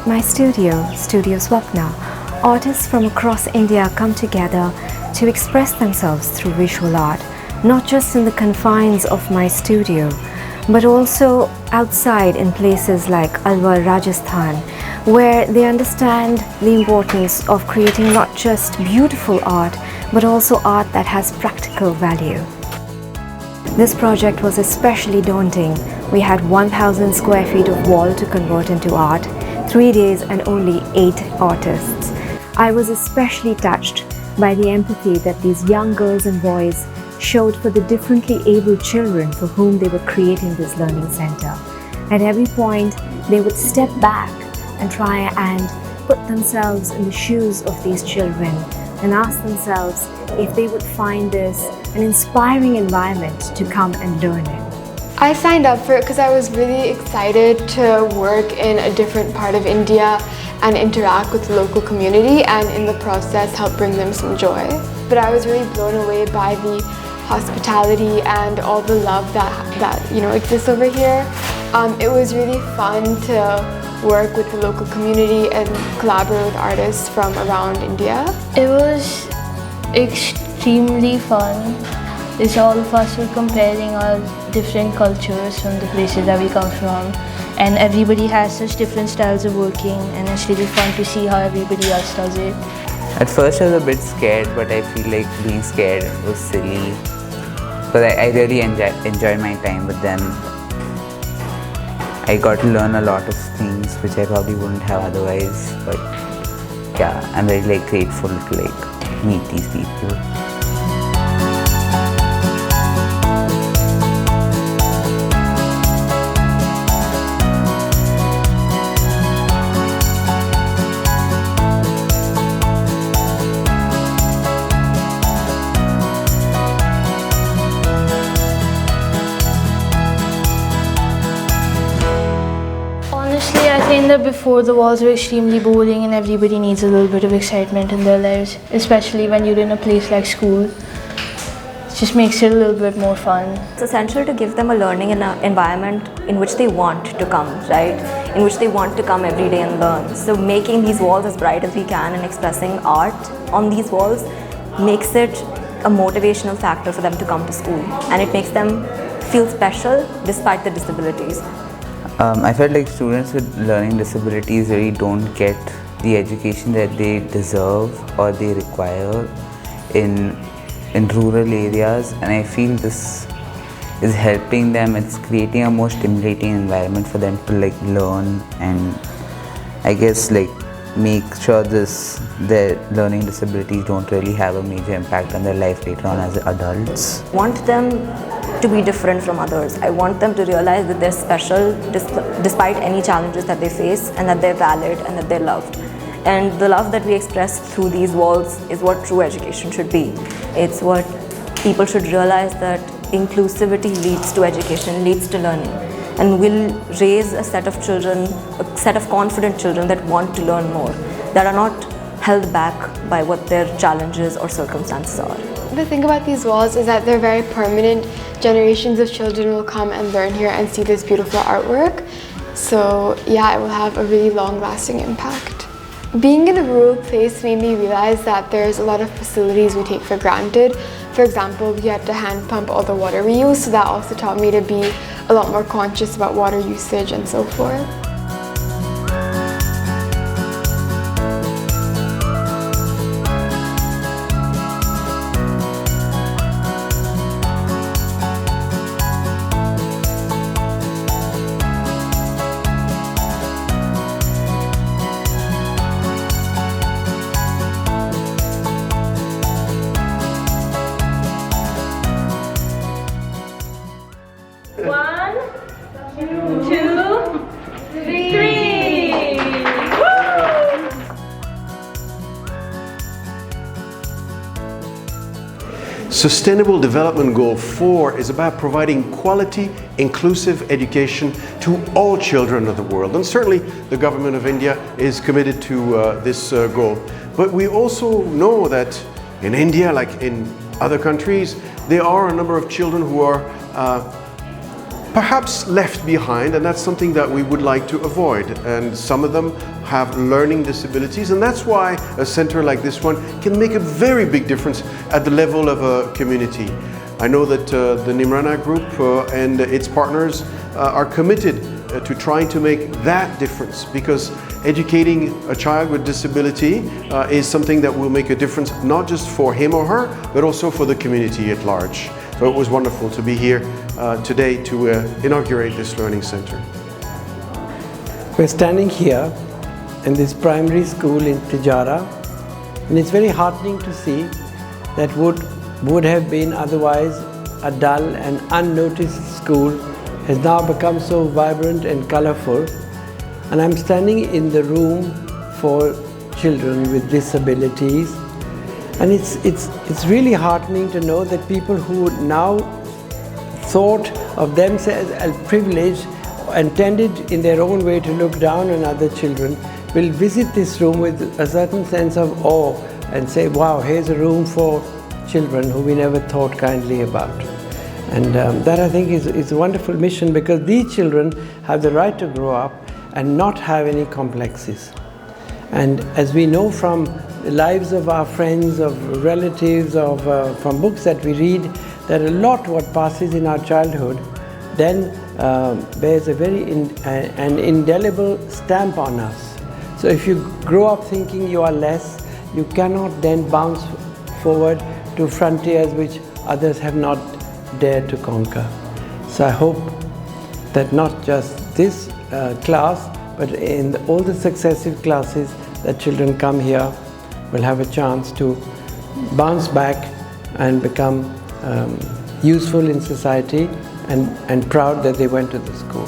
At my studio, Studio Swapna, artists from across India come together to express themselves through visual art, not just in the confines of my studio, but also outside in places like Alwar, Rajasthan, where they understand the importance of creating not just beautiful art, but also art that has practical value. This project was especially daunting. We had 1,000 square feet of wall to convert into art, 3 days and only 8 artists. I was especially touched by the empathy that these young girls and boys showed for the differently abled children for whom they were creating this learning center. At every point, they would step back and try and put themselves in the shoes of these children and ask themselves if they would find this an inspiring environment to come and learn in. I signed up for it because I was really excited to work in a different part of India and interact with the local community and in the process help bring them some joy. But I was really blown away by the hospitality and all the love that exists over here. It was really fun to work with the local community and collaborate with artists from around India. It was extremely fun. It's all of us were comparing our different cultures from the places that we come from, and everybody has such different styles of working, and it's really fun to see how everybody else does it. At first I was a bit scared, but I feel like being scared was silly because I really enjoyed my time with them. I got to learn a lot of things which I probably wouldn't have otherwise, but yeah, I'm very grateful to meet these people. I think that before the walls were extremely boring and everybody needs a little bit of excitement in their lives, especially when you're in a place like school. It just makes it a little bit more fun. It's essential to give them a learning environment in which they want to come, right? In which they want to come every day and learn. So making these walls as bright as we can and expressing art on these walls makes it a motivational factor for them to come to school, and it makes them feel special despite the disabilities. I felt like students with learning disabilities really don't get the education that they deserve or they require in rural areas, and I feel this is helping them. It's creating a more stimulating environment for them to learn and I guess make sure their learning disabilities don't really have a major impact on their life later on as adults. I want them to be different from others. I want them to realize that they're special despite any challenges that they face, and that they're valid and that they're loved. And the love that we express through these walls is what true education should be. It's what people should realize, that inclusivity leads to education, leads to learning, and will raise a set of children, a set of confident children that want to learn more, that are not held back by what their challenges or circumstances are. The thing about these walls is that they're very permanent. Generations of children will come and learn here and see this beautiful artwork. So yeah, it will have a really long-lasting impact. Being in a rural place made me realize that there's a lot of facilities we take for granted. For example, we had to hand pump all the water we use, so that also taught me to be a lot more conscious about water usage and so forth. Sustainable Development Goal 4 is about providing quality, inclusive education to all children of the world. And certainly the Government of India is committed to this goal. But we also know that in India, like in other countries, there are a number of children who are perhaps left behind, and that's something that we would like to avoid. And some of them have learning disabilities, and that's why a center like this one can make a very big difference at the level of a community. I know that the Neemrana group and its partners are committed to trying to make that difference, because educating a child with disability is something that will make a difference not just for him or her, but also for the community at large. So it was wonderful to be here today to inaugurate this learning center. We're standing here in this primary school in Tijara, and it's very heartening to see that would have been otherwise a dull and unnoticed school has now become so vibrant and colorful. And I'm standing in the room for children with disabilities, and it's really heartening to know that people who now thought of themselves as privileged and tended in their own way to look down on other children will visit this room with a certain sense of awe and say, wow, here's a room for children who we never thought kindly about. And that, I think, is a wonderful mission, because these children have the right to grow up and not have any complexes. And as we know from the lives of our friends, of relatives, from books that we read, that a lot what passes in our childhood then bears a very an indelible stamp on us. So if you grow up thinking you are less, you cannot then bounce forward to frontiers which others have not dared to conquer. So I hope that not just this class, but in all the successive classes that children come here will have a chance to bounce back and become useful in society and proud that they went to the school.